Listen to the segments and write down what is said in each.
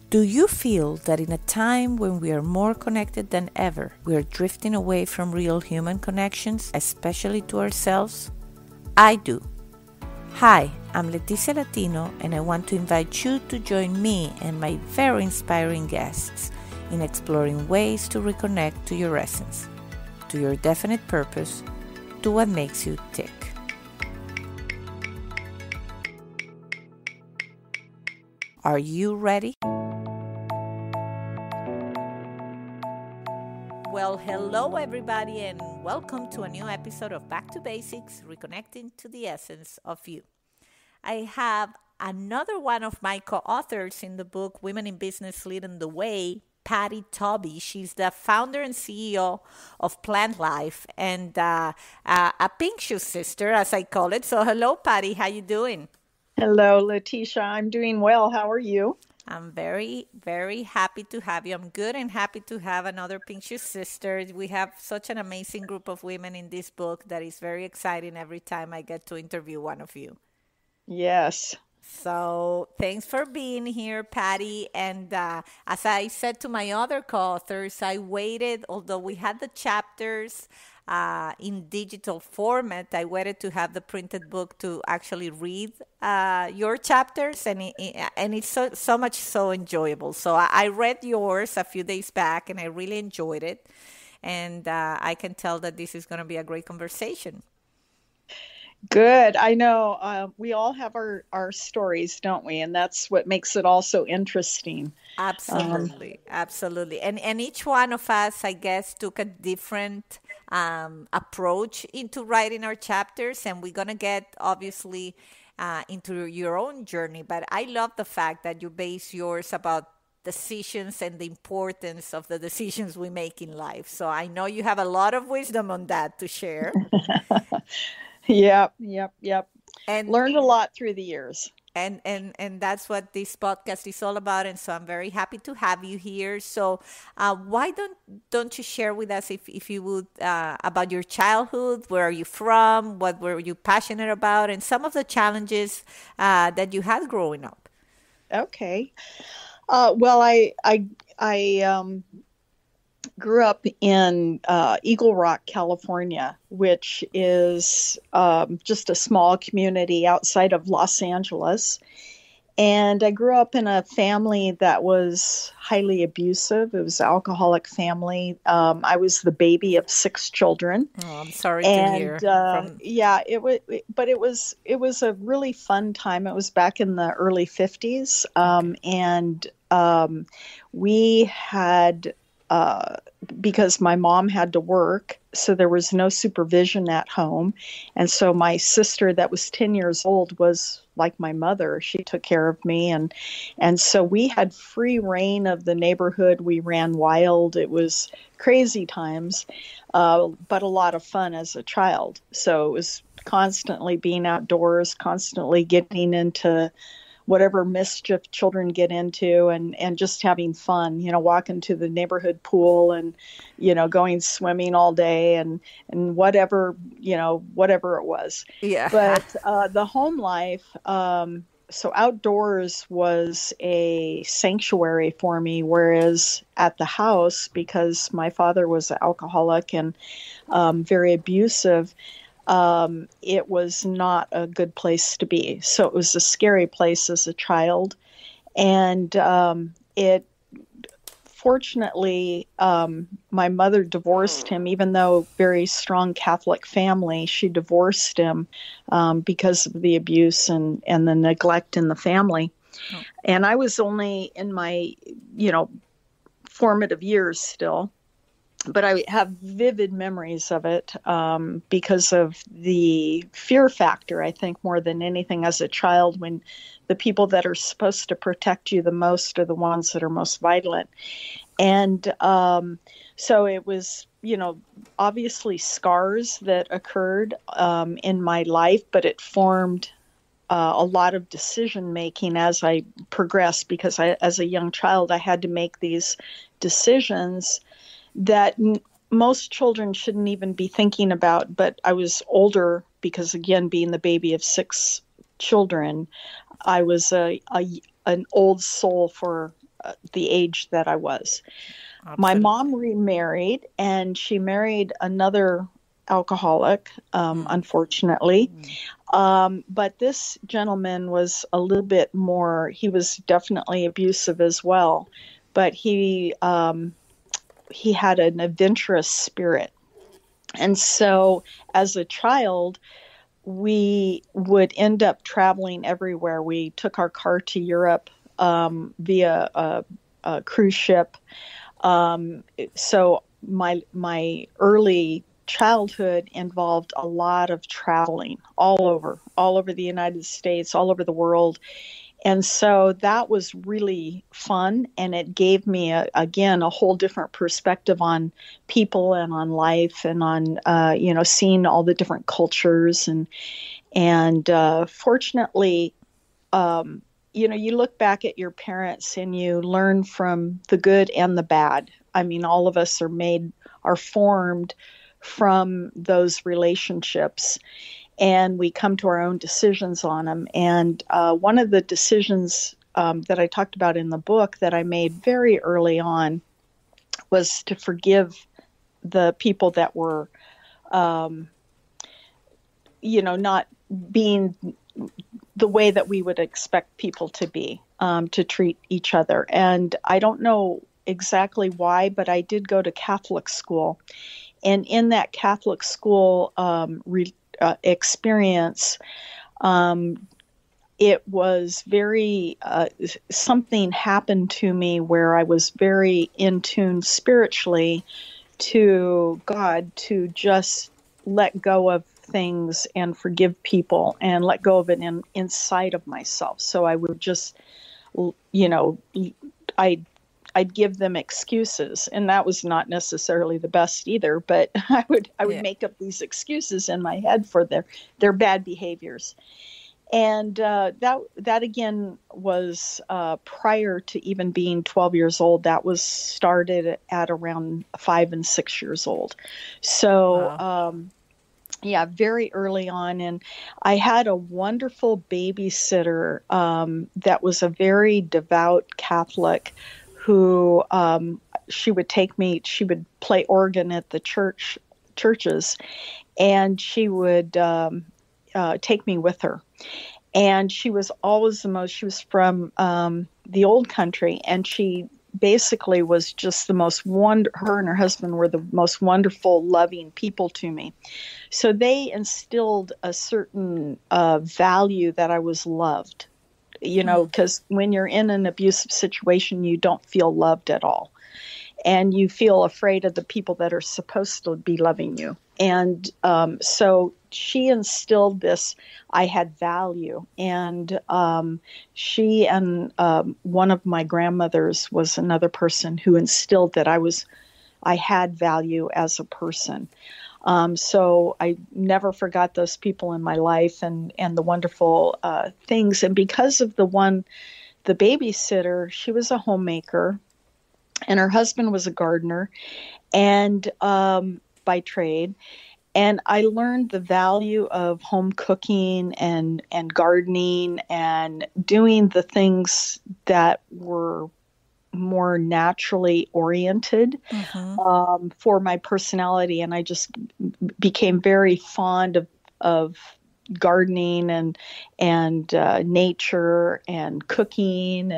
Do you feel that in a time when we are more connected than ever, we are drifting away from real human connections, especially to ourselves? I do. Hi, I'm Leticia Latino, and I want to invite you to join me and my very inspiring guests in exploring ways to reconnect to your essence, to your definite purpose, to what makes you tick. Are you ready? Well, hello everybody, and welcome to a new episode of Back to Basics, Reconnecting to the Essence of You. I have another one of my co-authors in the book, Women in Business Leading the Way, Patty Taulbee. She's the founder and CEO of Plantlife and a pink shoe sister, as I call it. So hello, Patty. How you doing? Hello, Leticia. I'm doing well. How are you? I'm very, very happy to have you. I'm good and happy to have another Pink Shoe sister. We have such an amazing group of women in this book that is very exciting every time I get to interview one of you. Yes. So thanks for being here, Patty. And as I said to my other co-authors, I waited, although we had the chapters in digital format, I waited to have the printed book to actually read your chapters, and it's so much so enjoyable. So I read yours a few days back, and I really enjoyed it. And I can tell that this is going to be a great conversation. Good. I know we all have our stories, don't we? And that's what makes it all so interesting. Absolutely. Absolutely. And each one of us, I guess, took a different approach into writing our chapters. And we're going to get, obviously, into your own journey. But I love the fact that you base yours about decisions and the importance of the decisions we make in life. So I know you have a lot of wisdom on that to share. Yep. And learned a lot through the years. And that's what this podcast is all about. And so I'm very happy to have you here. So why don't you share with us, if you would, about your childhood? Where are you from? What were you passionate about? And some of the challenges that you had growing up. Okay. Well, I grew up in Eagle Rock, California, which is just a small community outside of Los Angeles. And I grew up in a family that was highly abusive. It was an alcoholic family. I was the baby of 6 children. Oh, I'm sorry to hear. Yeah, it was a really fun time. It was back in the early 50s, and we had. Because my mom had to work, so there was no supervision at home. And so my sister that was 10 years old was like my mother. She took care of me. And so we had free reign of the neighborhood. We ran wild. It was crazy times, but a lot of fun as a child. So it was constantly being outdoors, constantly getting into whatever mischief children get into, and just having fun, walking to the neighborhood pool and, going swimming all day and whatever it was. Yeah. But the home life, so outdoors was a sanctuary for me, whereas at the house, because my father was an alcoholic and very abusive, it was not a good place to be. So it was a scary place as a child. And fortunately, my mother divorced him, even though very strong Catholic family, she divorced him because of the abuse and the neglect in the family. Oh. And I was only in my, formative years still. But I have vivid memories of it because of the fear factor, I think, more than anything as a child, when the people that are supposed to protect you the most are the ones that are most violent. And so it was, obviously scars that occurred in my life, but it formed a lot of decision making as I progressed, because as a young child, I had to make these decisions that most children shouldn't even be thinking about. But I was older because, again, being the baby of 6 children, I was an old soul for the age that I was. My Absolutely. mom remarried, and she married another alcoholic, Mm, unfortunately. mm, But this gentleman was a little bit more, he was definitely abusive as well, but he had an adventurous spirit. And so as a child, we would end up traveling everywhere. We took our car to Europe via a cruise ship. So my early childhood involved a lot of traveling all over the United States, all over the world. And so that was really fun. And it gave me, again, a whole different perspective on people and on life and on, seeing all the different cultures. And fortunately, you look back at your parents and you learn from the good and the bad. I mean, all of us are formed from those relationships, and we come to our own decisions on them. And one of the decisions that I talked about in the book that I made very early on was to forgive the people that were, um, not being the way that we would expect people to be, to treat each other. And I don't know exactly why, but I did go to Catholic school. And in that Catholic school experience, um, it was something happened to me where I was very in tune spiritually to God, to just let go of things and forgive people and let go of it inside of myself. So I would just, you know, I I'd give them excuses, and that was not necessarily the best either, but I would yeah. make up these excuses in my head for their bad behaviors. And that again was prior to even being 12 years old. That was started at around 5 and 6 years old. So Wow. yeah, very early on. And I had a wonderful babysitter that was a very devout Catholic who she would take me, she would play organ at the churches, and she would take me with her. And she was always she was from the old country, and she basically was just the most her and her husband were the most wonderful, loving people to me. So they instilled a certain value that I was loved, Mm, because when you're in an abusive situation, you don't feel loved at all. And you feel afraid of the people that are supposed to be loving you. And so she instilled this, I had value. And she and one of my grandmothers was another person who instilled that I had value as a person. So I never forgot those people in my life and the wonderful things. And because of the babysitter, she was a homemaker, and her husband was a gardener, and by trade. And I learned the value of home cooking and gardening and doing the things that were more naturally oriented mm-hmm. for my personality. And I just became very fond of gardening and nature and cooking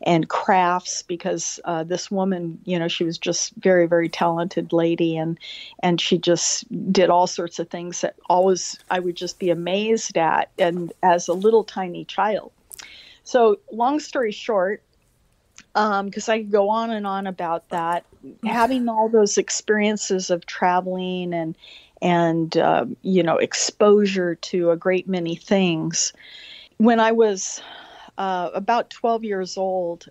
and crafts, because this woman, she was just very, very talented lady, and she just did all sorts of things that always I would just be amazed at, and as a little tiny child. So long story short, because I could go on and on about that. Having all those experiences of traveling and exposure to a great many things. When I was about 12 years old,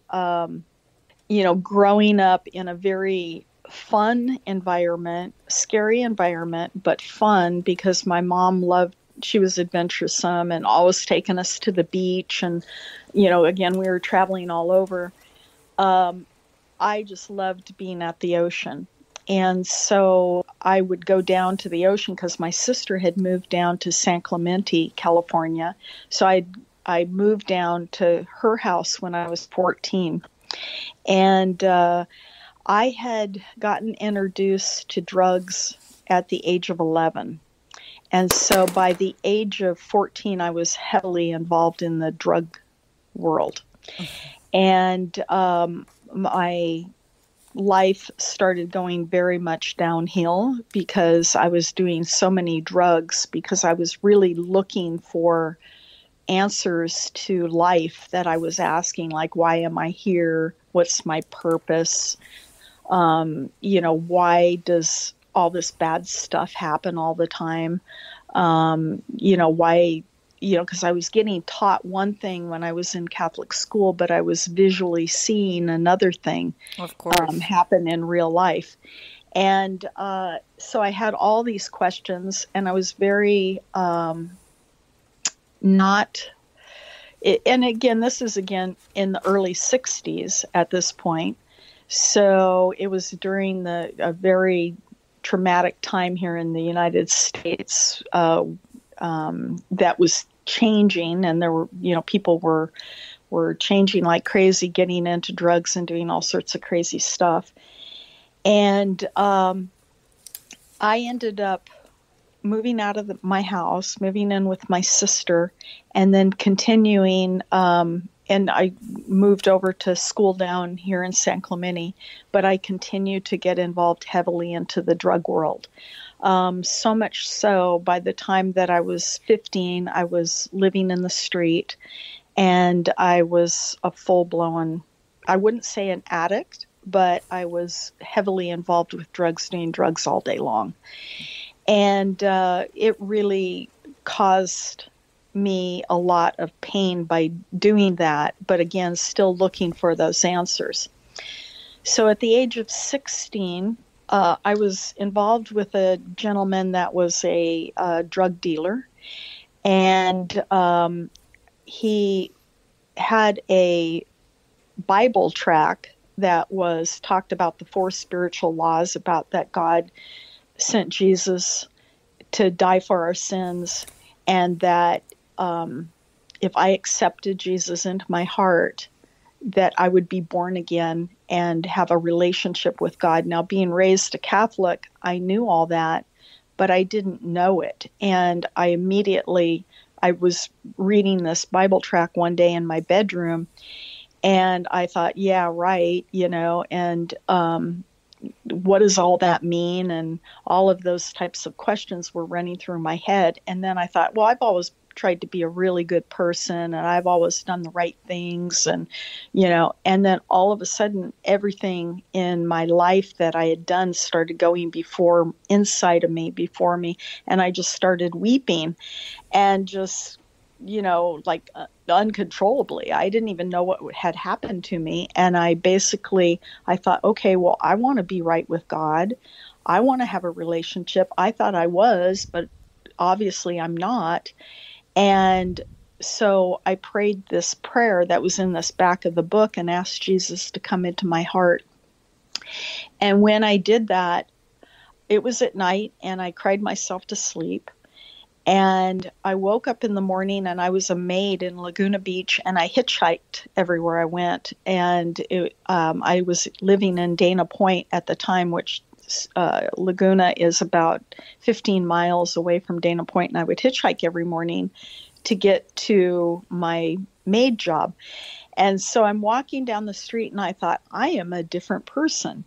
growing up in a very fun environment, scary environment, but fun, because my mom she was adventuresome and always taking us to the beach. And, again, we were traveling all over. Um, I just loved being at the ocean. And so I would go down to the ocean because my sister had moved down to San Clemente, California. So I moved down to her house when I was 14. And I had gotten introduced to drugs at the age of 11. And so by the age of 14, I was heavily involved in the drug world. And my life started going very much downhill because I was doing so many drugs, because I was really looking for answers to life that I was asking, like, why am I here? What's my purpose? Why does all this bad stuff happen all the time? Why, because I was getting taught one thing when I was in Catholic school, but I was visually seeing another thing Of course. happen in real life. And so I had all these questions, and I was very not. And again, this is again in the early 60s at this point. So it was during a very traumatic time here in the United States that was changing, and there were, people were changing like crazy, getting into drugs and doing all sorts of crazy stuff. And I ended up moving out of my house, moving in with my sister, and then continuing. And I moved over to school down here in San Clemente, but I continued to get involved heavily into the drug world. So much so, by the time that I was 15, I was living in the street, and I was a full-blown, I wouldn't say an addict, but I was heavily involved with drugs, doing drugs all day long. And it really caused me a lot of pain by doing that, but again, still looking for those answers. So at the age of 16, I was involved with a gentleman that was a drug dealer, and he had a Bible tract that was talked about the 4 spiritual laws, about that God sent Jesus to die for our sins, and that if I accepted Jesus into my heart, that I would be born again and have a relationship with God. Now, being raised a Catholic, I knew all that, but I didn't know it. And I was reading this Bible tract one day in my bedroom, and I thought, yeah, right, and what does all that mean? And all of those types of questions were running through my head. And then I thought, well, I've always tried to be a really good person, and I've always done the right things. And, and then all of a sudden, everything in my life that I had done started going inside of me, before me. And I just started weeping, and just, uncontrollably. I didn't even know what had happened to me. And I thought, okay, well, I want to be right with God. I want to have a relationship. I thought I was, but obviously I'm not. And so I prayed this prayer that was in this back of the book and asked Jesus to come into my heart. And when I did that, it was at night, and I cried myself to sleep. And I woke up in the morning, and I was a maid in Laguna Beach, and I hitchhiked everywhere I went. And I was living in Dana Point at the time, which Laguna is about 15 miles away from Dana Point, and I would hitchhike every morning to get to my maid job. And so I'm walking down the street, and I thought, I am a different person.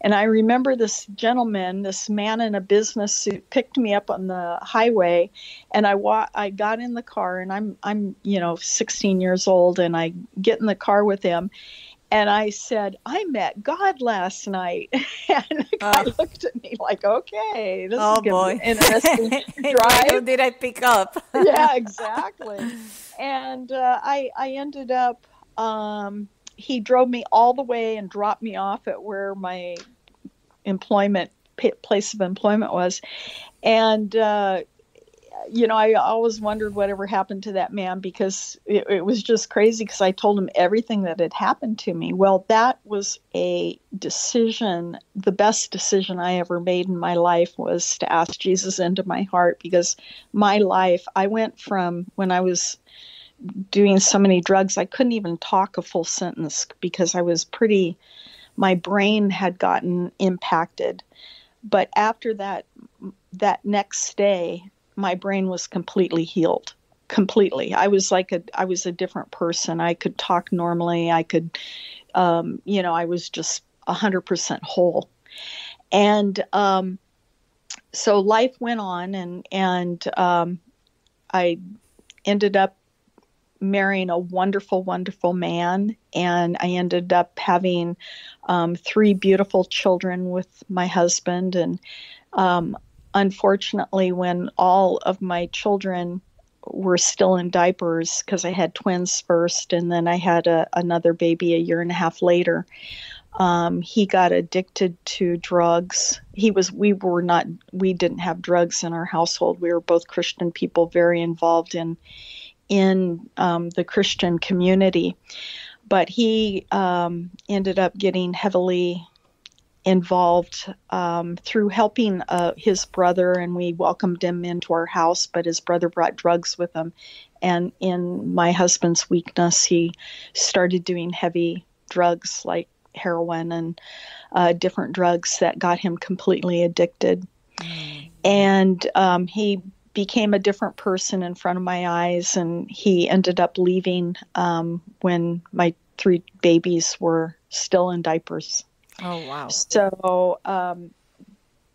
And I remember this gentleman, this man in a business suit, picked me up on the highway, and I got in the car, and I'm 16 years old, and I get in the car with him, and I said, I met God last night. And the guy looked at me like, okay, this is going to be an interesting drive. Who did I pick up? Yeah, exactly. And I ended up, he drove me all the way and dropped me off at where my place of employment was. And, I always wondered whatever happened to that man, because it was just crazy, because I told him everything that had happened to me. Well, that was a decision. The best decision I ever made in my life was to ask Jesus into my heart, because my life, I went from when I was doing so many drugs, I couldn't even talk a full sentence because my brain had gotten impacted. But after that next day, my brain was completely healed. Completely. I was a different person. I could talk normally. I could, I was just 100% whole. And so life went on, and I ended up marrying a wonderful, wonderful man, and I ended up having 3 beautiful children with my husband. And unfortunately, when all of my children were still in diapers, because I had twins first, and then I had another baby a year and a half later, he got addicted to drugs. We didn't have drugs in our household. We were both Christian people, very involved in the Christian community. But he ended up getting heavily involved through helping his brother, and we welcomed him into our house, but his brother brought drugs with him. And in my husband's weakness, he started doing heavy drugs like heroin and different drugs that got him completely addicted. And he became a different person in front of my eyes, and he ended up leaving when my 3 babies were still in diapers. Oh, wow. So,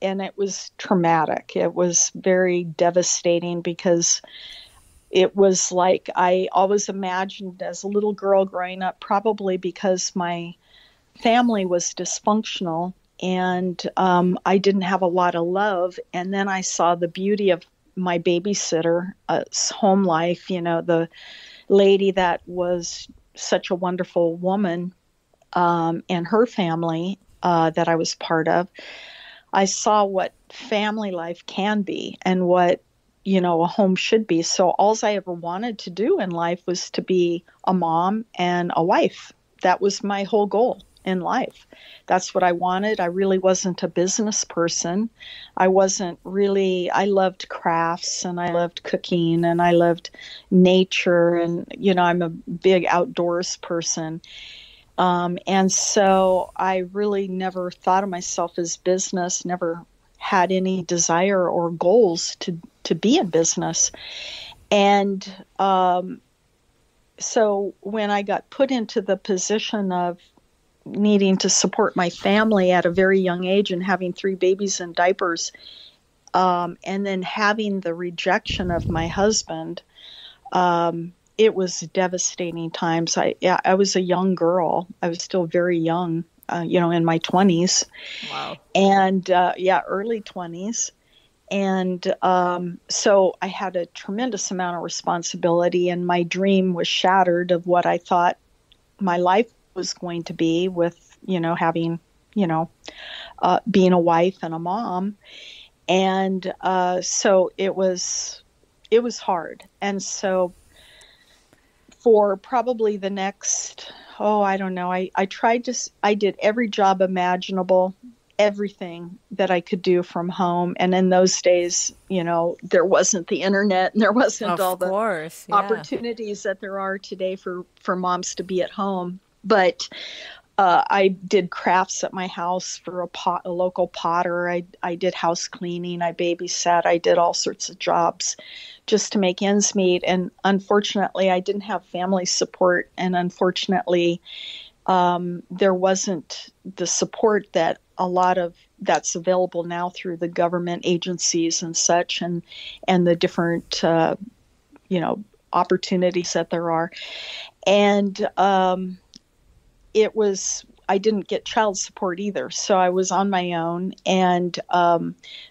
and it was traumatic. It was very devastating because it was like I always imagined as a little girl growing up, probably because my family was dysfunctional and I didn't have a lot of love. And then I saw the beauty of my babysitter, home life, the lady that was such a wonderful woman, and her family that I was part of. I saw what family life can be and what, a home should be. So all I ever wanted to do in life was to be a mom and a wife. That was my whole goal in life. That's what I wanted. I really wasn't a business person. I loved crafts, and I loved cooking, and I loved nature, and, I'm a big outdoors person. And so I really never thought of myself as business, never had any desire or goals to be in business. And so when I got put into the position of needing to support my family at a very young age and having 3 babies in diapers, and then having the rejection of my husband, it was devastating times. I was a young girl. I was still very young, in my 20s. Wow. And early 20s. And so I had a tremendous amount of responsibility, and my dream was shattered of what I thought my life was going to be with, having, being a wife and a mom. And so it was hard. And so for probably the next, I don't know, I did every job imaginable, everything that I could do from home. And in those days, there wasn't the internet, and there wasn't all the opportunities that there are today for moms to be at home. But I did crafts at my house for a local potter. I did house cleaning. I babysat. I did all sorts of jobs just to make ends meet. And unfortunately, I didn't have family support. And unfortunately, there wasn't the support that that's available now through the government agencies and such, and the different, opportunities that there are. And I didn't get child support either. So I was on my own, and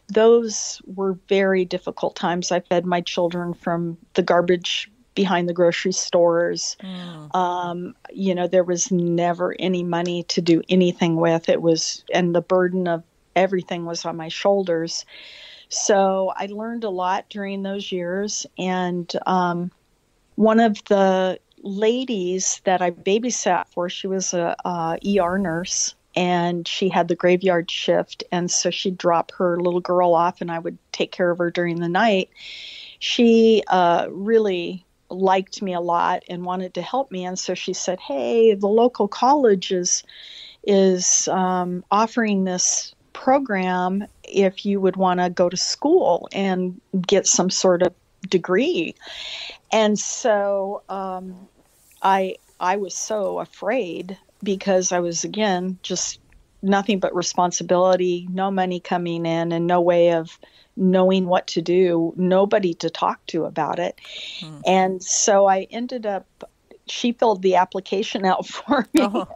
those were very difficult times. I fed my children from the garbage behind the grocery stores. There was never any money to do anything with. And the burden of everything was on my shoulders. So I learned a lot during those years. And one of the ladies that I babysat for, she was a ER nurse, and she had the graveyard shift. And so she'd drop her little girl off, and I would take care of her during the night. She really liked me a lot and wanted to help me. And so she said, "Hey, the local college is offering this program if you would want to go to school and get some sort of degree." And so I was so afraid because I was, again, just nothing but responsibility, no money coming in, and no way of knowing what to do, nobody to talk to about it. Hmm. And so I ended up, she filled the application out for me. Oh,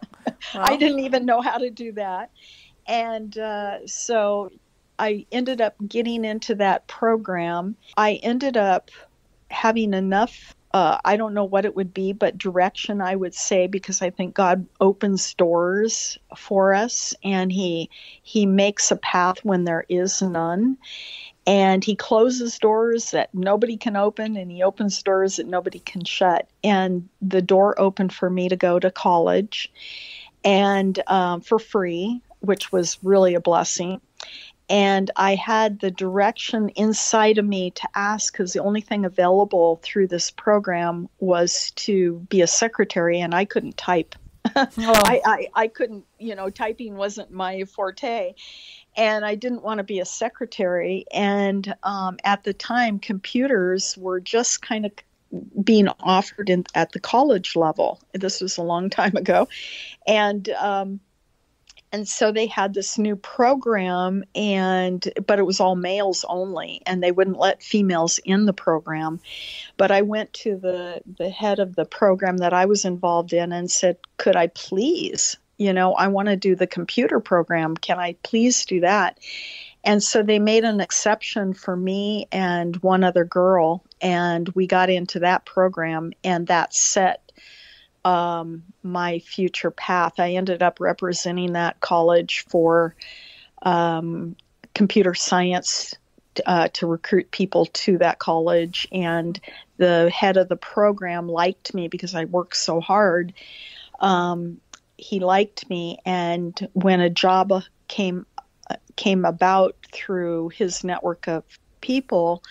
I well. didn't even know how to do that. And so I ended up getting into that program. I ended up having enough, I don't know what it would be, but direction, I would say, because I think God opens doors for us, and he makes a path when there is none, and he closes doors that nobody can open, and he opens doors that nobody can shut. And the door opened for me to go to college, and for free, which was really a blessing. And I had the direction inside of me to ask, because the only thing available through this program was to be a secretary, and I couldn't type. Oh, I couldn't, typing wasn't my forte, and I didn't want to be a secretary. And at the time, computers were just kind of being offered at the college level. This was a long time ago. And so they had this new program, but it was all males only, and they wouldn't let females in the program. But I went to the head of the program that I was involved in and said, "Could I please, I want to do the computer program. Can I please do that?" And so they made an exception for me and one other girl, and we got into that program, and that set my future path. I ended up representing that college for computer science to recruit people to that college. And the head of the program liked me because I worked so hard. He liked me, and when a job came about through his network of people,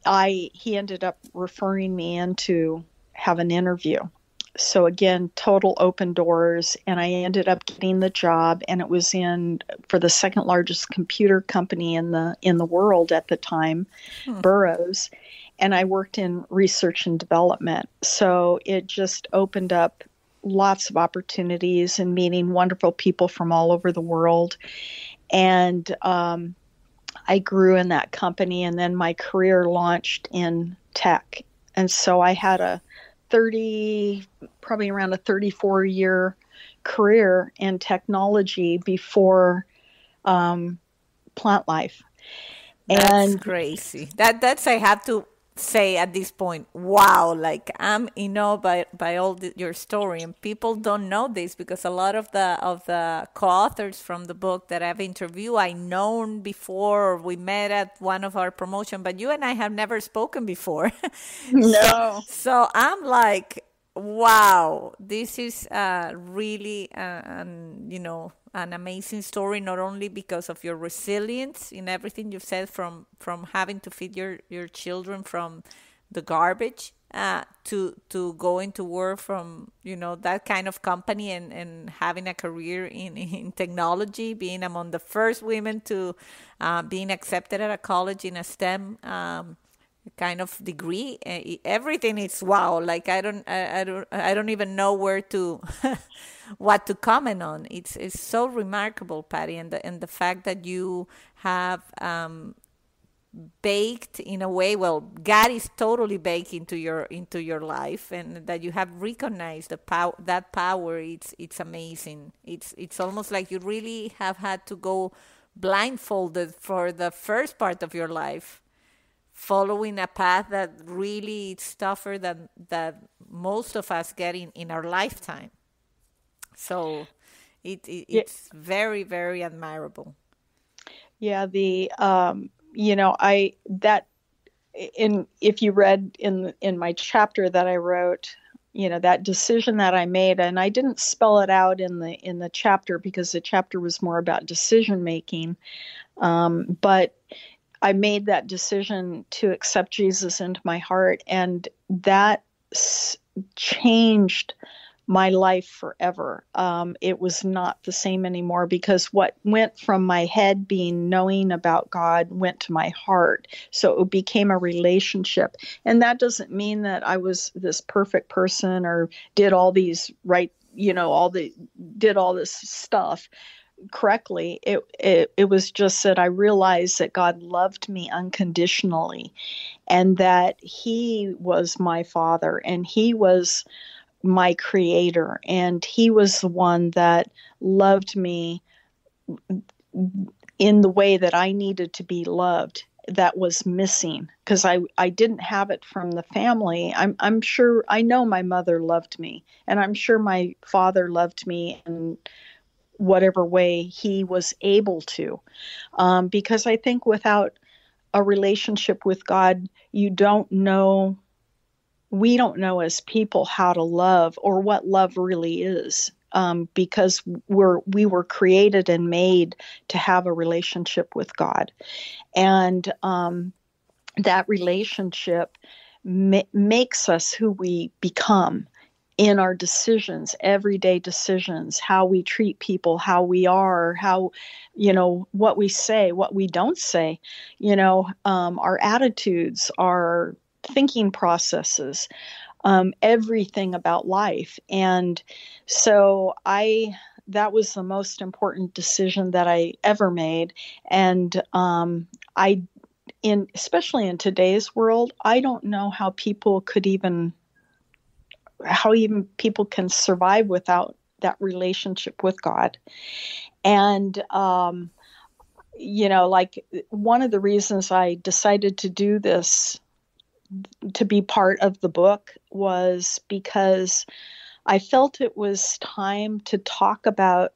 he ended up referring me in to have an interview. So again, total open doors, and I ended up getting the job, and it was for the second largest computer company in the world at the time, hmm. Burroughs, and I worked in research and development. So it just opened up lots of opportunities and meeting wonderful people from all over the world. And I grew in that company, and then my career launched in tech. And so I had probably around a 34-year career in technology before Plantlife. That's And crazy. That's I have to say at this point. Wow, like I'm by all your story, and people don't know this because a lot of the co-authors from the book that I've interviewed, I known before, or we met at one of our promotion, but you and I have never spoken before. so no, so I'm like, wow, this is really an amazing story, not only because of your resilience in everything you've said, from having to feed your children from the garbage, to going to work from that kind of company, and having a career in technology, being among the first women to being accepted at a college in a STEM kind of degree. Everything is wow. Like I don't even know where to what to comment on. It's so remarkable, Patty, and the fact that you have baked in a way. Well, God is totally baked into your life, and that you have recognized the power. That power, it's amazing. It's almost like you really have had to go blindfolded for the first part of your life, following a path that really is tougher than that most of us get in our lifetime. So yeah, it's very, very admirable. yeah. I that in if you read in my chapter that I wrote, that decision that I made, and I didn't spell it out in the chapter because the chapter was more about decision making. But I made that decision to accept Jesus into my heart, and that changed my life forever. It was not the same anymore, because what went from my head being knowing about God went to my heart. So it became a relationship. And that doesn't mean that I was this perfect person or did all these right, did all this stuff correctly. It was just that I realized that God loved me unconditionally, and that He was my Father, and He was my Creator, and He was the one that loved me in the way that I needed to be loved, that was missing, because I didn't have it from the family. I'm sure, I know my mother loved me, and I'm sure my father loved me in whatever way he was able to, because I think without a relationship with God, you don't know, we don't know as people how to love, or what love really is, because we were created and made to have a relationship with God, and that relationship makes us who we become in our decisions, everyday decisions, how we treat people, how we are, how, what we say, what we don't say, our attitudes, our thinking processes, everything about life. And so that was the most important decision that I ever made. And especially in today's world, I don't know how even people can survive without that relationship with God. And, like, one of the reasons I decided to do this, to be part of the book, was because I felt it was time to talk about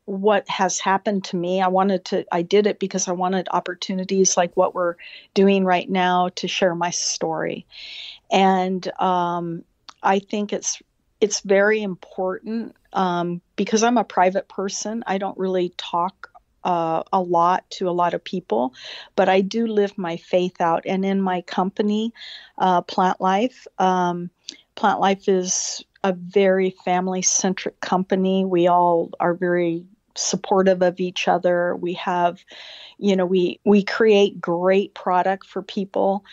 what has happened to me. I did it because I wanted opportunities like what we're doing right now to share my story. And I think it's very important, because I'm a private person. I don't really talk a lot to a lot of people, but I do live my faith out. And in my company, Plantlife, Plantlife is a very family-centric company. We all are very supportive of each other. We have, we create great product for people,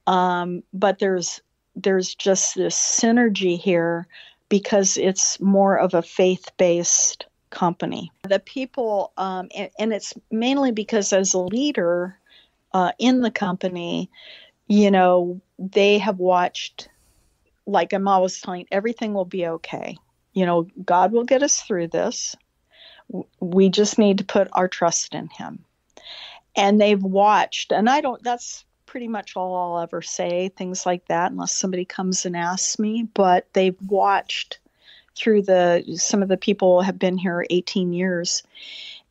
but there's just this synergy here, because it's more of a faith-based company. The people, and it's mainly because as a leader in the company, they have watched, like I'm always telling, everything will be okay. God will get us through this. We just need to put our trust in Him. And they've watched, and that's pretty much all I'll ever say, things like that, unless somebody comes and asks me. But they've watched through some of the people have been here 18 years.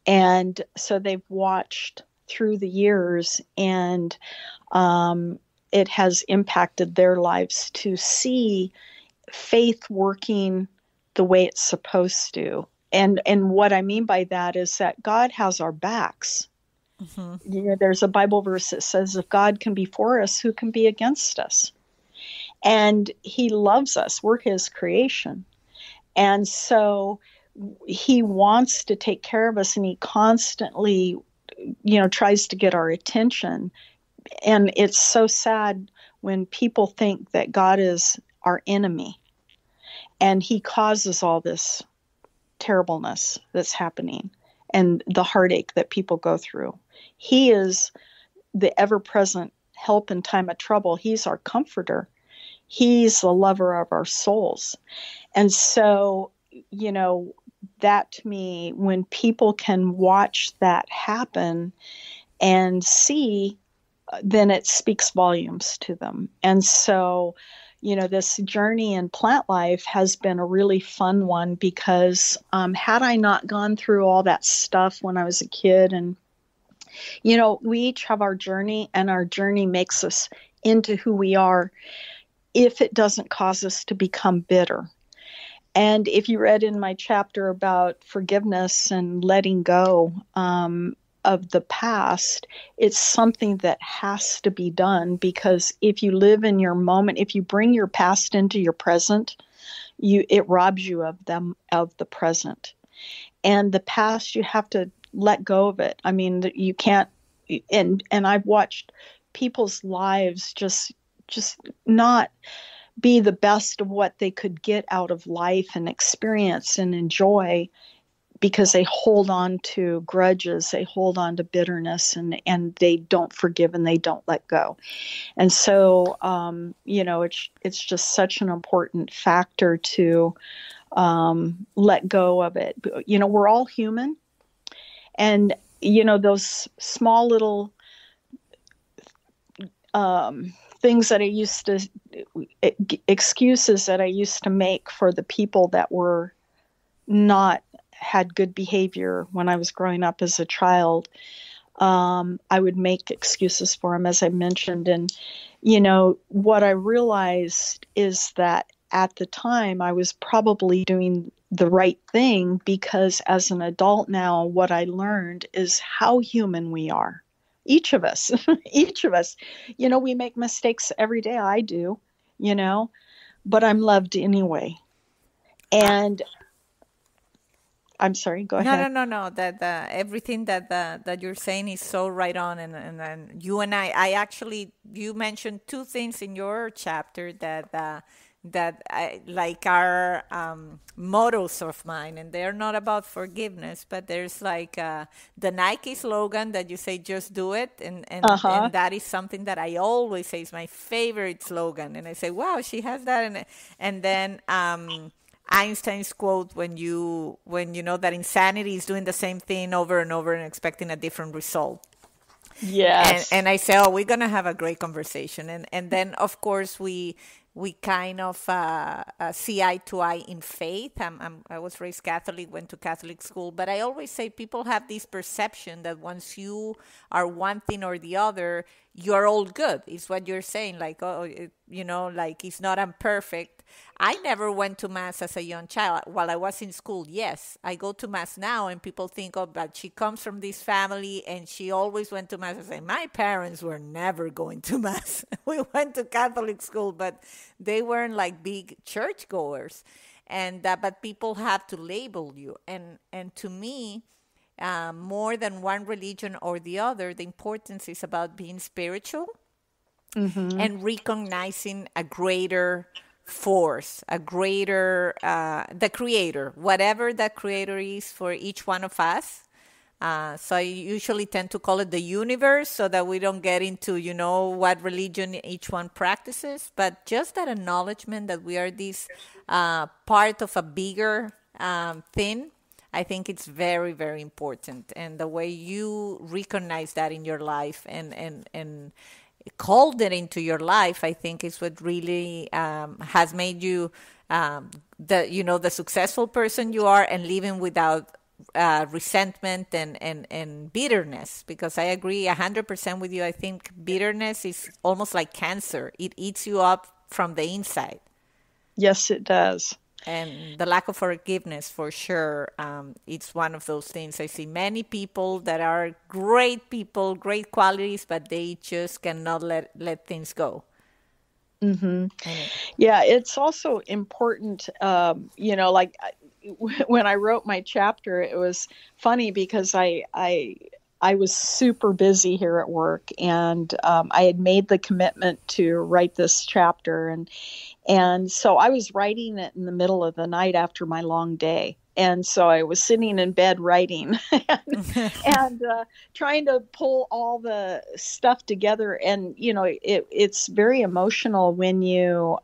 And so they've watched through the years, and it has impacted their lives to see faith working the way it's supposed to. And what I mean by that is that God has our backs. Mm-hmm. There's a Bible verse that says, if God can be for us, who can be against us? And He loves us. We're His creation. And so He wants to take care of us, and He constantly, tries to get our attention. And it's so sad when people think that God is our enemy, and He causes all this terribleness that's happening and the heartache that people go through. He is the ever-present help in time of trouble. He's our comforter. He's the lover of our souls. And so, that to me, when people can watch that happen and see, then it speaks volumes to them. And so, this journey in plant life has been a really fun one, because had I not gone through all that stuff when I was a kid, and, we each have our journey, and our journey makes us into who we are, if it doesn't cause us to become bitter. And if you read in my chapter about forgiveness and letting go, of the past, it's something that has to be done, because if you live in your moment, if you bring your past into your present, it robs you of the present. And the past, you have to let go of it. I mean, you can't. And I've watched people's lives just not be the best of what they could get out of life and experience and enjoy, because they hold on to grudges, they hold on to bitterness, and they don't forgive and they don't let go. And so, it's just such an important factor to let go of it. We're all human, and those small little things that I used to, excuses that I used to make for the people that were not had good behavior when I was growing up as a child. I would make excuses for them, as I mentioned. And, what I realized is that at the time I was probably doing the right thing, because as an adult now, what I learned is how human we are. Each of us, each of us, we make mistakes every day. I do, but I'm loved anyway. Uh, And I'm sorry, go no, ahead. no, no, no. That everything that you're saying is so right on, and you and I actually, you mentioned two things in your chapter that I like are mottos of mine, and they're not about forgiveness, but there's like the Nike slogan that you say, "Just do it," and Uh-huh. that is something that I always say is my favorite slogan, and I say, "Wow, she has that," and then. Einstein's quote when you know that insanity is doing the same thing over and over and expecting a different result. Yes. And I say, oh, we're gonna have a great conversation, and then of course we kind of see eye to eye in faith. I was raised Catholic, went to Catholic school, but I always say people have this perception that once you are one thing or the other, you're all good. It's what you're saying, like, oh, like it's not imperfect. I never went to mass as a young child. While I was in school, yes, I go to mass now, and people think, oh, but she comes from this family and she always went to mass. I say, my parents were never going to mass. We went to Catholic school, but they weren't like big churchgoers. And but people have to label you, and to me, more than one religion or the other, the importance is about being spiritual Mm-hmm. and recognizing a greater force, a greater, the creator, whatever that creator is for each one of us. So I usually tend to call it the universe so that we don't get into, what religion each one practices, but just that acknowledgement that we are this part of a bigger thing. I think it's very, very important. And the way you recognize that in your life and called it into your life, I think is what really has made you the successful person you are, and living without resentment and bitterness. Because I agree 100% with you. I think bitterness is almost like cancer. It eats you up from the inside. Yes, it does. And the lack of forgiveness, for sure, it's one of those things. I see many people that are great people, great qualities, but they just cannot let things go. Mm-hmm. And Yeah, it's also important, like when I wrote my chapter, it was funny because I was super busy here at work, and I had made the commitment to write this chapter, and so I was writing it in the middle of the night after my long day. And so I was sitting in bed writing and trying to pull all the stuff together. And, it's very emotional when you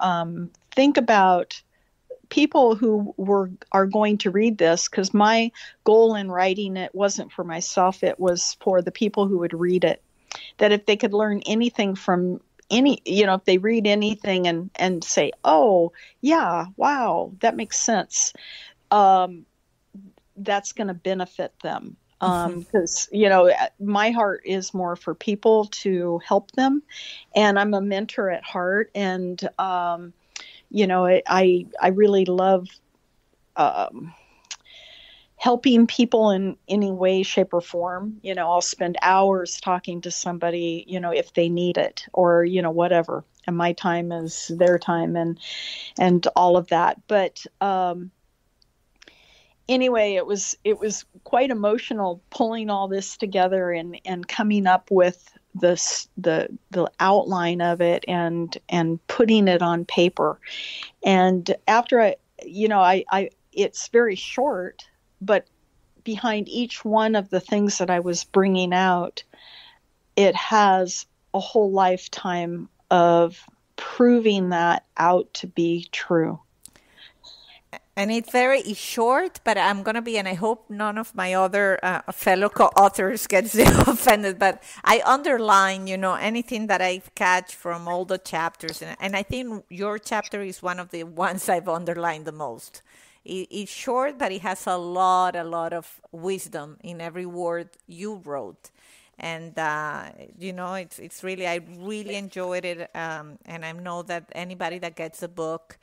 think about people who are going to read this, because my goal in writing it wasn't for myself. It was for the people who would read it, that if they could learn anything from if they read anything and say, oh yeah, wow, that makes sense, um, that's going to benefit them. Because my heart is more for people, to help them, and I'm a mentor at heart. And I really love um, helping people in any way, shape, or form. I'll spend hours talking to somebody, if they need it, or, whatever. And my time is their time, and all of that. But anyway, it was quite emotional pulling all this together and coming up with the outline of it and putting it on paper. And after I it's very short, but behind each one of the things that I was bringing out, it has a whole lifetime of proving that out to be true. And it's short, but I'm gonna be, and I hope none of my other fellow co-authors gets offended. But I underline, anything that I catch from all the chapters, and I think your chapter is one of the ones I've underlined the most. It's short, but it has a lot of wisdom in every word you wrote. And it's really, I really enjoyed it, and I know that anybody that gets the book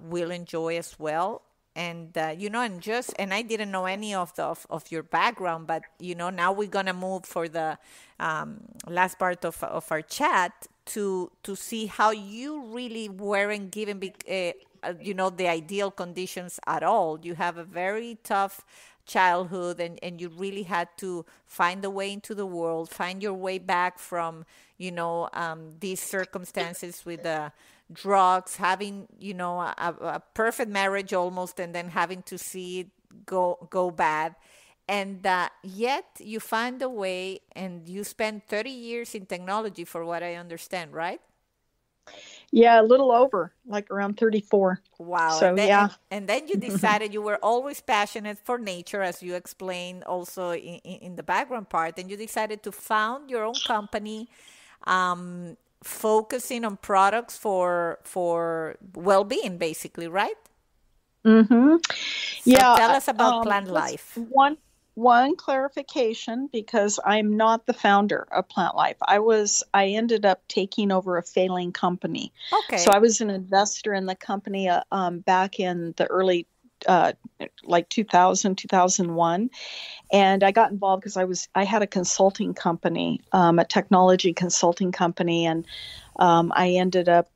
will enjoy as well. And and I didn't know any of of your background, but now we're gonna move for the last part of our chat to see how you really weren't given the ideal conditions at all. You have a very tough childhood, and you really had to find a way into the world, find your way back from these circumstances with the drugs, having a perfect marriage almost, and then having to see it go bad. And yet you find a way, and you spend 30 years in technology, for what I understand, right? Yeah, a little over, like around 34. Wow. So And then yeah. and then you decided you were always passionate for nature, as you explained also in the background part, and you decided to found your own company, focusing on products for well-being, basically, right? hmm So Yeah, tell us about Plant just Life. one clarification, because I'm not the founder of Plant Life. I ended up taking over a failing company. So Okay. I was an investor in the company back in the early like 2000, 2001. And I got involved because I had a consulting company, a technology consulting company, and I ended up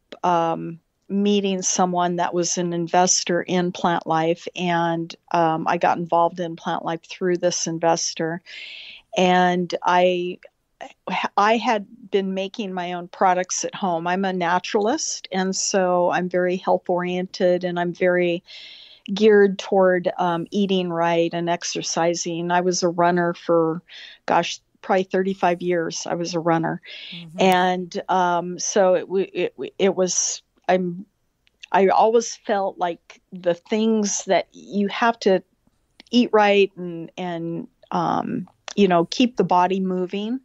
meeting someone that was an investor in Plant Life, and I got involved in Plant Life through this investor. And I had been making my own products at home. I'm a naturalist, and so I'm very health oriented, and I'm very geared toward eating right and exercising. I was a runner for, gosh, probably 35 years. I was a runner. Hmm. And so it was, I always felt like the things that you have to eat right and keep the body moving,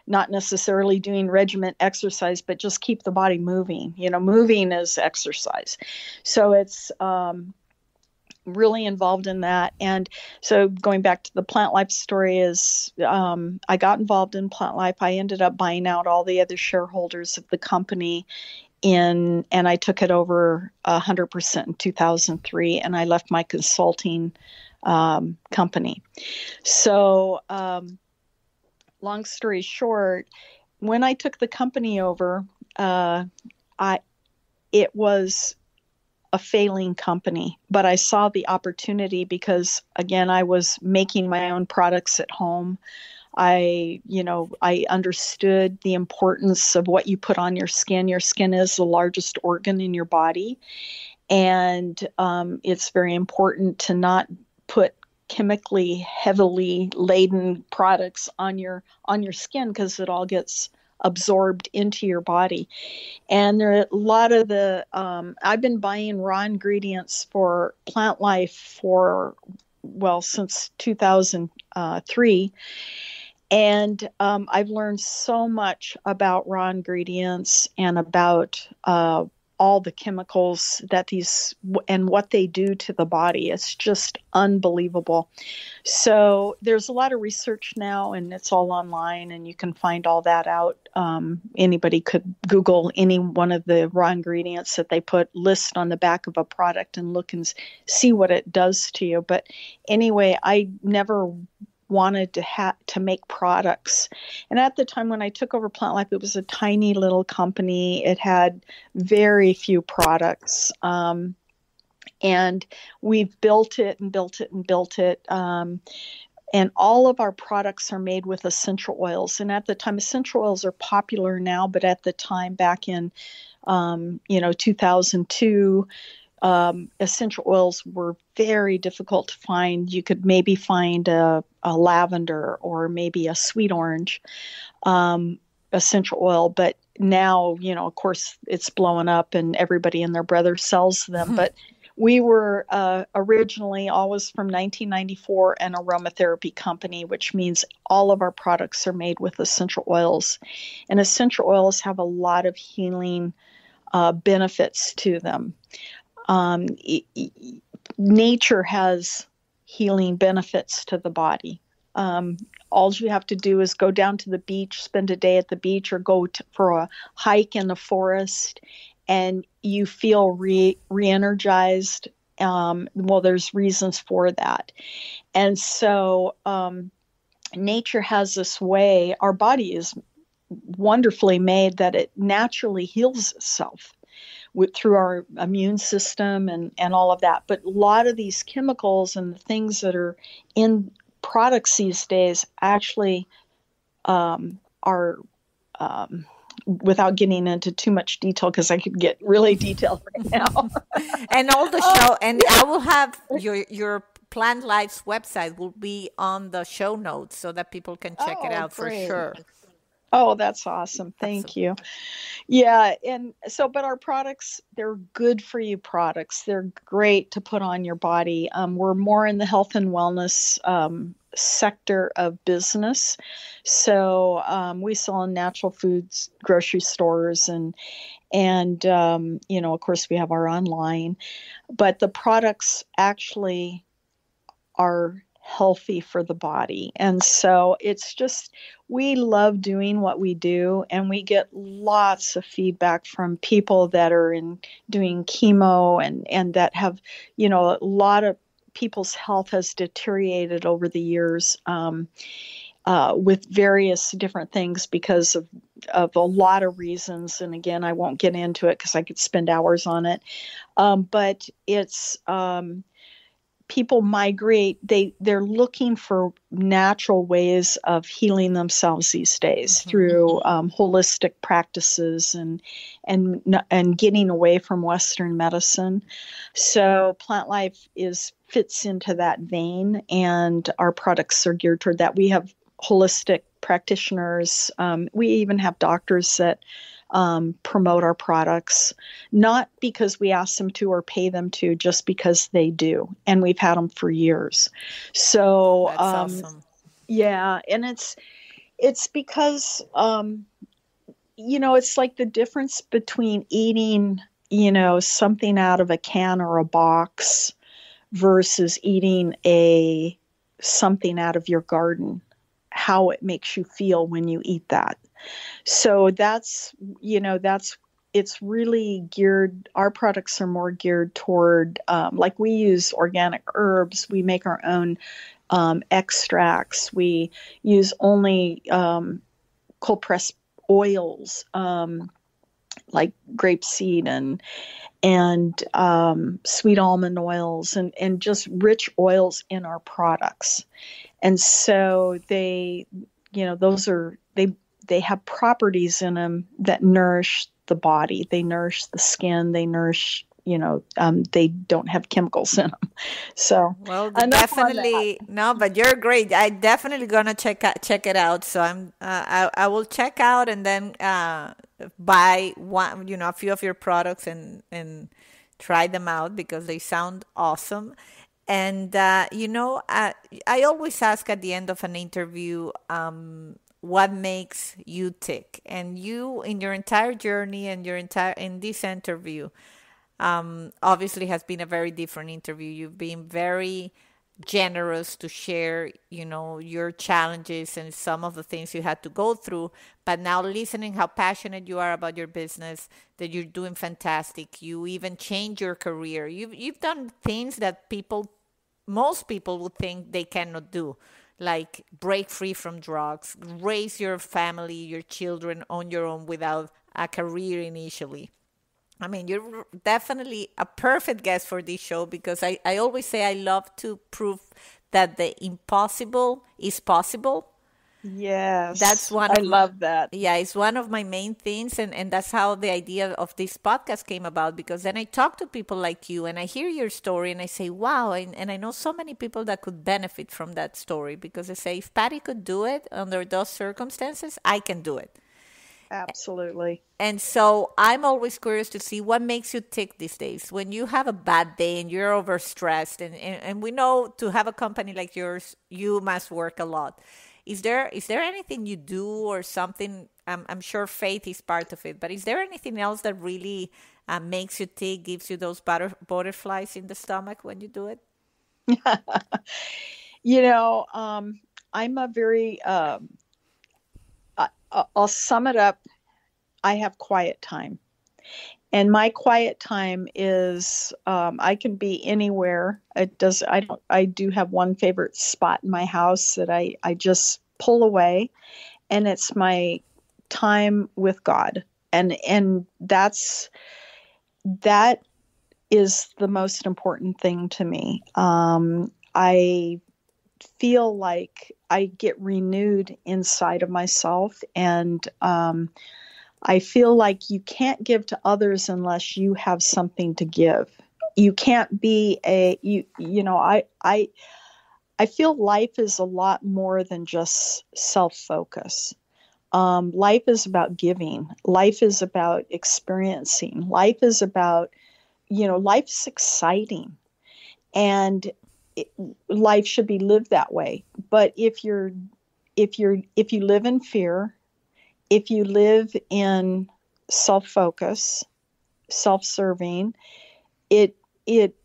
not necessarily doing regiment exercise, but just keep the body moving. Moving is exercise. So it's really involved in that. And so going back to the Plant Life story is I got involved in Plant Life. I ended up buying out all the other shareholders of the company and I took it over 100% in 2003, and I left my consulting company. So long story short, when I took the company over, I it was a failing company, but I saw the opportunity because, again, I was making my own products at home. I understood the importance of what you put on your skin. Your skin is the largest organ in your body, and it's very important to not put chemically heavily laden products on your skin, because it all gets absorbed into your body. And there are a lot of I've been buying raw ingredients for Plant Life since 2003. And I've learned so much about raw ingredients and about all the chemicals that these and what they do to the body. It's just unbelievable. So there's a lot of research now, and it's all online, and you can find all that out. Anybody could Google any one of the raw ingredients that they put list on the back of a product and look and see what it does to you. But anyway, I never wanted to make products. And at the time when I took over Plant Life, it was a tiny little company. It had very few products. And we've built it and built it and built it. And all of our products are made with essential oils. And at the time, essential oils are popular now, but at the time, back in 2002, essential oils were very difficult to find. You could maybe find a lavender or maybe a sweet orange essential oil, but now, of course, it's blowing up and everybody and their brother sells them. But we were originally, always from 1994, an aromatherapy company, which means all of our products are made with essential oils. And essential oils have a lot of healing benefits to them. Nature has healing benefits to the body. All you have to do is go down to the beach, spend a day at the beach, or go for a hike in the forest, and you feel re-energized. Well, there's reasons for that. And so nature has this way, our body is wonderfully made that it naturally heals itself through our immune system and all of that. But a lot of these chemicals and the things that are in products these days actually are without getting into too much detail, because I could get really detailed right now. And all the show, and I will have your Plant Life's website will be on the show notes so that people can check it out for sure. Oh, that's awesome. Thank you. Yeah. And so, but our products, they're good for you products. They're great to put on your body. We're more in the health and wellness sector of business. So we sell in natural foods, grocery stores, and of course we have our online, but the products actually are healthy for the body. And so it's just, we love doing what we do, and we get lots of feedback from people that are doing chemo and that have, a lot of people's health has deteriorated over the years with various different things because of a lot of reasons. And again, I won't get into it because I could spend hours on it. But it's people migrate. They're looking for natural ways of healing themselves these days through holistic practices and getting away from Western medicine. So Plant Life fits into that vein, and our products are geared toward that. We have holistic practitioners. We even have doctors that promote our products, not because we ask them to or pay them to, just because they do. And we've had them for years. So, that's awesome. Yeah. And it's because, it's like the difference between eating, something out of a can or a box versus eating something out of your garden, how it makes you feel when you eat that. So it's really geared, our products are more geared toward, like we use organic herbs, we make our own extracts, we use only cold pressed oils, like grapeseed and sweet almond oils and just rich oils in our products. And so they have properties in them that nourish the body. They nourish the skin. They nourish, they don't have chemicals in them. So, well, definitely no, but you're great. I definitely gonna check it out. So I will check out and then buy one, a few of your products and try them out because they sound awesome. And I always ask at the end of an interview, what makes you tick. And you, in your entire journey and your entire in this interview, obviously has been a very different interview. You've been very generous to share, your challenges and some of the things you had to go through. But now listening how passionate you are about your business, that you're doing fantastic. You even changed your career. You've done things that most people would think they cannot do, like break free from drugs, raise your family, your children on your own without a career initially. I mean, you're definitely a perfect guest for this show because I always say I love to prove that the impossible is possible. That's Yes, one I of my, love that. yeah, it's one of my main things. And that's how the idea of this podcast came about, because then I talk to people like you and I hear your story and I say, wow. And I know so many people that could benefit from that story, because I say, if Patty could do it under those circumstances, I can do it. Absolutely. And so I'm always curious to see what makes you tick these days. When you have a bad day and you're overstressed, and we know to have a company like yours, you must work a lot. Is there anything you do or something? I'm sure faith is part of it, but is there anything else that really makes you tick, gives you those butterflies in the stomach when you do it? You know, I'm a very, I'll sum it up. I have quiet time. And my quiet time is, I can be anywhere. I do have one favorite spot in my house that I just pull away, and it's my time with God. And that is the most important thing to me. I feel like I get renewed inside of myself, and I feel like you can't give to others unless you have something to give. You can't be I feel life is a lot more than just self-focus. Life is about giving. Life is about experiencing. Life is about, life's exciting, and it, life should be lived that way. But if you live in fear, if you live in self-focus, self-serving, it it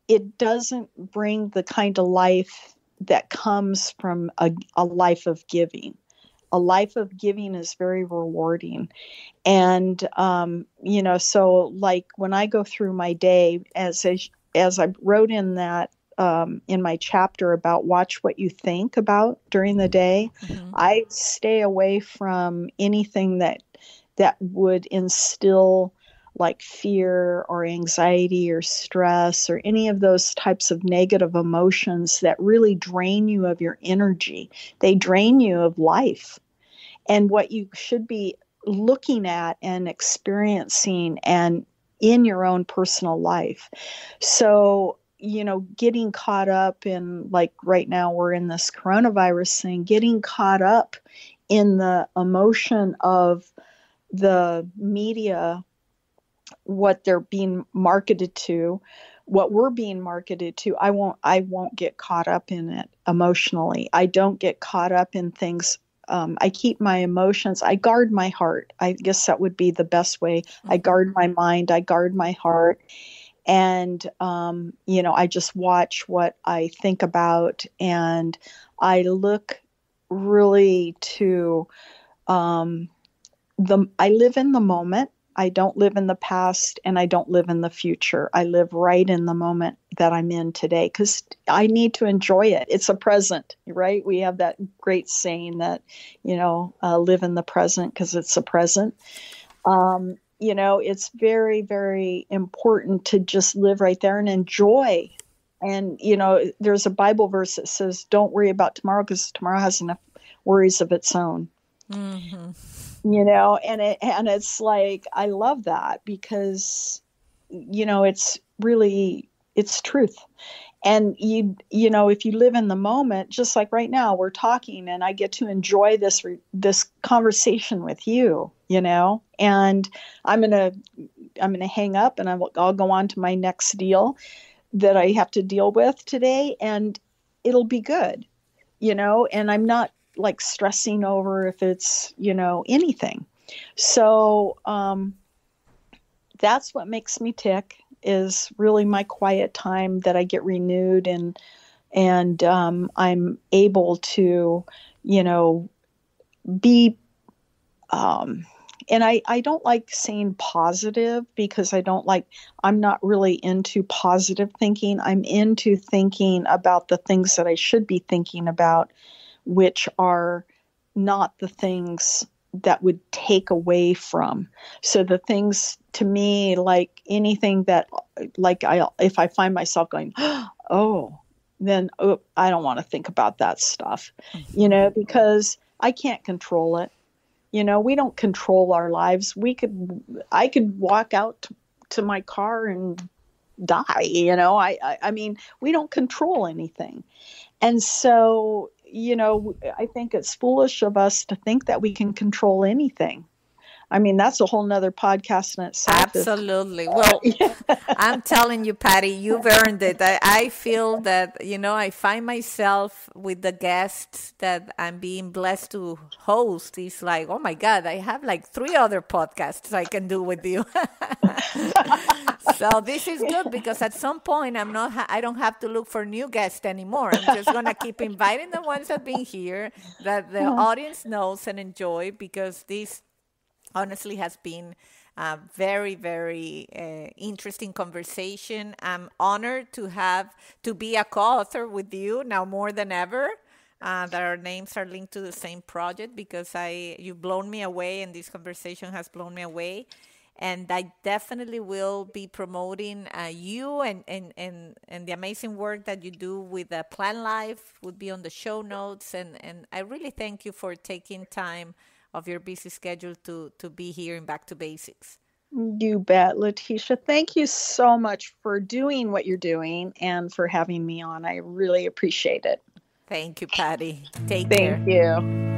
it doesn't bring the kind of life that comes from a life of giving. A life of giving is very rewarding. And so like when I go through my day, as I wrote in that, in my chapter about watch what you think about during the day, Hmm. I stay away from anything that would instill like fear or anxiety or stress or any of those types of negative emotions that really drain you of your energy. They drain you of life and what you should be looking at and experiencing and in your own personal life. So, getting caught up in, like right now we're in this coronavirus thing, getting caught up in the emotion of the media, what they're being marketed to, what we're being marketed to. I won't get caught up in it emotionally. I don't get caught up in things. I keep my emotions. I guard my heart. I guess that would be the best way. I Hmm. guard my mind. I guard my heart. And, I just watch what I think about, and I look really to, um, I live in the moment. I don't live in the past, and I don't live in the future. I live right in the moment that I'm in today because I need to enjoy it. It's a present, right? We have that great saying that, live in the present because it's a present. It's very, very important to just live right there and enjoy. And, there's a Bible verse that says, don't worry about tomorrow because tomorrow has enough worries of its own. Hmm. And it's like I love that because it's truth. And if you live in the moment, just like right now we're talking and I get to enjoy this conversation with you, and I'm going to hang up and I'll go on to my next deal that I have to deal with today, and it'll be good. And I'm not like stressing over if it's, anything. So that's what makes me tick, is really my quiet time that I get renewed, and I'm able to, be and I don't like saying positive, because I'm not really into positive thinking. I'm into thinking about the things that I should be thinking about, which are not the things that would take away from. So the things, to me, like anything that, if I find myself going, oh, then I don't want to think about that stuff, because I can't control it. We don't control our lives. I could walk out to my car and die. I mean, we don't control anything. And so, I think it's foolish of us to think that we can control anything. I mean, that's a whole nother podcast in itself. Absolutely. Well, I'm telling you, Patty, you've earned it. I feel that, I find myself with the guests that I'm being blessed to host. It's like, oh my God, I have like 3 other podcasts I can do with you. So this is good, because at some point I don't have to look for new guests anymore. I'm just going to keep inviting the ones that have been here, that the audience knows and enjoy, because this honestly has been a very, very interesting conversation. I'm honored to be a co-author with you now more than ever. That our names are linked to the same project, because you've blown me away, and this conversation has blown me away. And I definitely will be promoting you and the amazing work that you do with Plantlife would be on the show notes. And I really thank you for taking time of your busy schedule to be here in Back to Basics. You bet, Letitia. Thank you so much for doing what you're doing and for having me on. I really appreciate it. Thank you, Patty. Take Thank care. you.